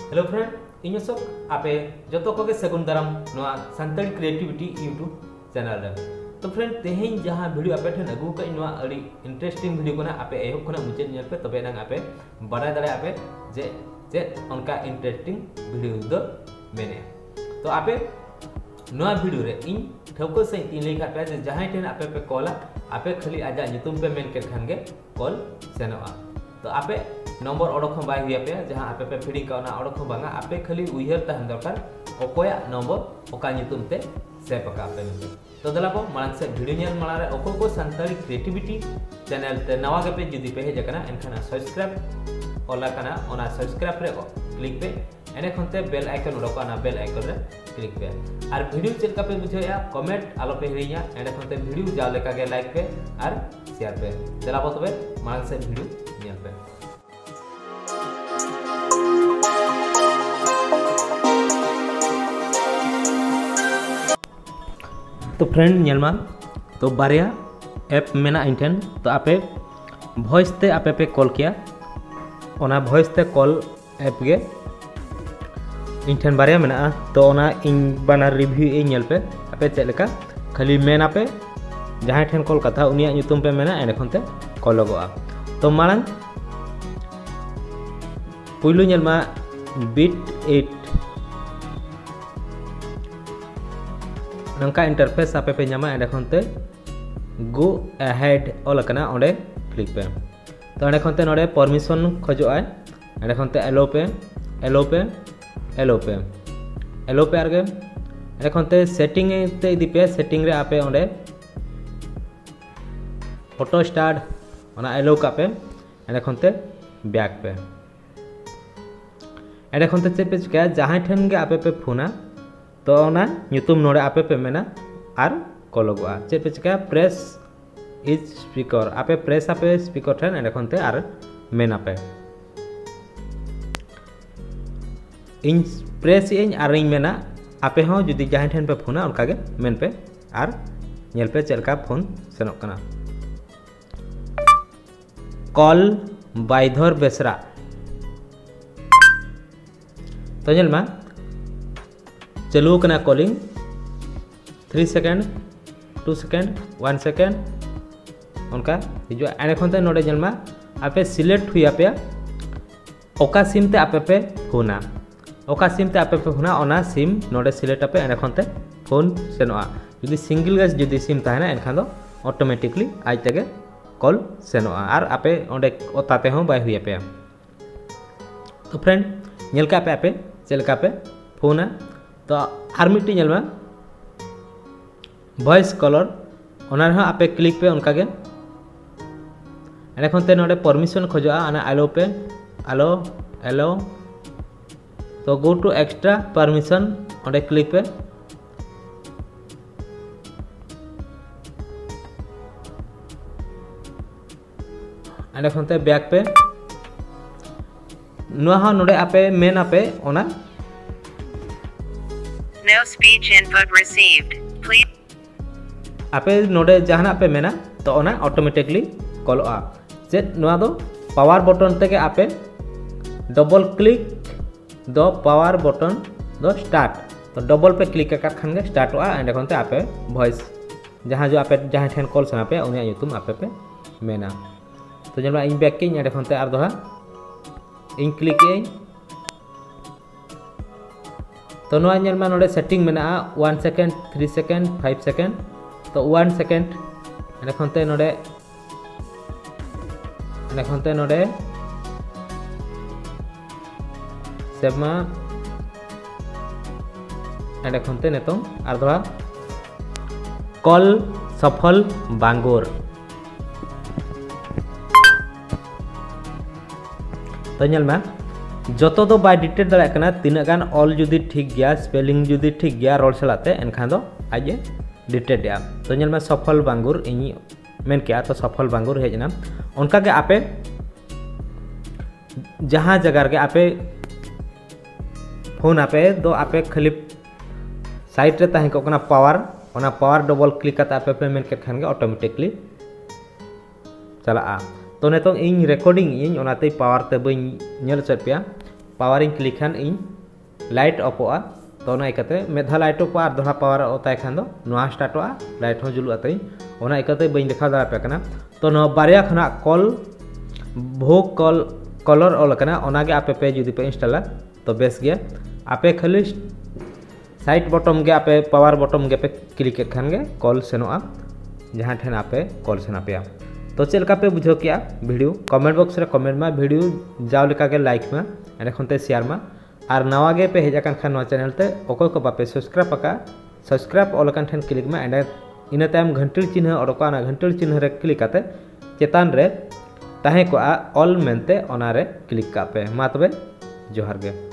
Hello friend in सब आपे जो को सगुन दाराम सानताली क्रिएटिविटी यूट्यूब चैनल रे। तो फ्रेंड तेहें जहाँ वीडियो आपे ठेन अगू का अड़ी इंटरेस्टिंग वीडियो को आपे एहब को मुचाद नेल पे तबे नांग आपे बाडा दाड़े आपे जे जे उनका इंटरेस्टिंग वीडियो दो मेने। तो आपे नवा वीडियो रे इन ठौको से इन लेखा पे जे जहाँ ठेन आपे पे कॉल आपे खाली आजा ᱧᱩᱛᱩᱢ पे मेन के खान गे कॉल सेनोआ। तो आपे नंबर ओडोक बाय हुई पे जहाँ आपे पे फीडिंग का ओडोक बांगा आपे खाली उयहर तहन दरकार ओकोया नंबर ओका ᱧᱩᱛᱩᱢ ते सेव का आपे में। तो दलाबो मांग से वीडियो नेल माला रे ओको को संताली क्रिएटिविटी चैनल ते नवा गे पे जुदी पे हेज कना एनखाना सब्सक्राइब ओला कना ओना सब्सक्राइब रे क्लिक पे एने खनते बेल आइकन ओडोक ना बेल आइकन रे क्लिक पे और वीडियो चलका पे बुझेया कमेंट आलो पे हिरिया एने खनते वीडियो जाव लेका गे लाइक पे और शेयर पे दलाबो तबे मांग से वीडियो नेल पे। तो फ्रेंड नेलमा तो बारिया ऐप मेना इंटेन तो आपे वॉइस ते आपे पे कॉल किया ओना वॉइस ते कॉल ऐप गे इंटेन बारिया मेना तो ओना इन बाना रिव्यू ए नेल पे आपे चेक लेका खाली मेना पे जहां ठेन कॉल कथा उनिया ᱧᱩᱛᱩᱢ पे मेना एने खनते कॉल लगोआ। तो मांग पुइलु नेलमा बीट 8 नंका इंटरफेस आपे पे नामा एंड खनते गो अहेड ऑल कना ओंडे क्लिक पे। तो एंड खनते नोडे परमिशन खोजो आय एंड खनते एलो पे एलो पे एलो पे एलो पे आरगे एंड खनते सेटिंग ते इदी पे सेटिंग रे आपे ओंडे फोटो स्टार्ट ओना एलो का पे एंड खनते बैक पे एंड खनते चे पे चिका जहां ठेन गे आपे पे फोना तो ना ᱧᱩᱛᱩᱢ नोड़े आपे पे मेना आर कॉलगोआ चे पे चिका प्रेस इज स्पीकर आपे प्रेस आपे स्पीकर ठेन एंड खनते आर मेना पे इन प्रेस इन आर इन मेना आपे हो जुदी जहां ठेन पे फोना उनका गे मेन पे आर नेल पे चलका फोन सेनोक कना। कॉल बाइधर बेसरा तो नेल मा चलू कना कॉलिंग 3 सेकेंड 2 सेकेंड 1 सेकेंड उनका हिजो एने खनते नोडे जलमा आपे सिलेक्ट हुई आपे ओका सिम ते आपे पे फोना ओका सिम ते आपे पे फोना ओना सिम नोडे सिलेक्ट आपे एने खनते फोन सेनोआ जुदी सिंगल गैस जुदी सिम ताहेना एनखान दो ऑटोमेटिकली आज तक कॉल सेनोआ और आपे ओंडे ओताते हो बाय हुई आपे। तो फ्रेंड नेल का पे चलका पे फोना तो आर मिट्टी नेलमा वॉइस कॉलर ओना रे आपे क्लिक पे उनका गे एने खनते नोडे परमिशन खोजोआ आना एलो पे एलो एलो तो गो टू एक्स्ट्रा परमिशन ओंडे क्लिक पे एने खनते बैक पे नुआ नोडे आपे मेन आपे ओना No speech input received. Please. आपे नोडे जहाना पे मेना तो ओना ऑटोमेटिकली कॉलआ जे नोआ दो पावर बटन ते के आपे डबल क्लिक दो पावर बटन दो स्टार्ट तो डबल पे क्लिक कर खान गे स्टार्ट होआ एंड खनते आपे वॉइस जहां जो आपे जहां ठेन कॉल सना पे उनिया ᱧᱩᱛᱩᱢ आपे पे मेना। तो जलमा इन बैक के एंड खनते आर दोहा इन क्लिक ए तो नोआ नेलमा नोडे सेटिंग मेना 1 सेकेंड 3 सेकेंड 5 सेकेंड तो 1 सेकेंड एने खनते नोडे सेमा एने खनते नेतो आर दोहा कॉल सफल बांगोर। तो नेलमा जतो दो बाय डिटेक्ट दाड़ा कना तीना गान ऑल जुदी ठीक गया स्पेलिंग जुदी ठीक गया रोल चलाते एनखान दो आज डिटेक्ट या। तो नेलमा सफल बांगुर इनी मेन किया तो सफल बांगुर हेजना उनका के आपे जहां जगह के आपे फोन आपे दो आपे खाली साइड रे ताहे को कना पावर ओना पावर डबल क्लिक करते आपे पे मेन के खान के ऑटोमेटिकली चला। तो नेतो इन रिकॉर्डिंग इन ओनाते पावर ते बई नेल चत पे पावर इन क्लिक खान इन लाइट ऑफोआ तो ना इकते मेधा लाइट ऑफ और दोहा पावर होता है खान दो नोआ स्टार्टोआ लाइट हो जुलुआ तई ओना इकते बइन देखा दाड़ा पे कना तो नो बारिया खना कॉल भोग कॉल कलर ऑल कना ओनागे आपे पे जुदी पे इंस्टॉल तो बेस गया आपे खाली साइड बटन गे आपे पावर बटन गे पे क्लिक खान गे कॉल सेनोआ जहाँ ठेन आपे कॉल सेना पे तो चल का पे बुझो किया वीडियो कमेंट बॉक्स रे कमेंट में वीडियो जाओ लेका के लाइक में एने खनते शेयर में और नवा गे पे हेजा खान नवा चैनल ते ओको को बापे सब्सक्राइब पका सब्सक्राइब ऑल कान ठेन क्लिक में एंड इन टाइम घंटिल चिन्ह और घंटिल चिन्ह रे क्लिक आते चेतान रे ताहे को ऑल मेनते ओना रे क्लिक का पे मा तबे जोहार गे।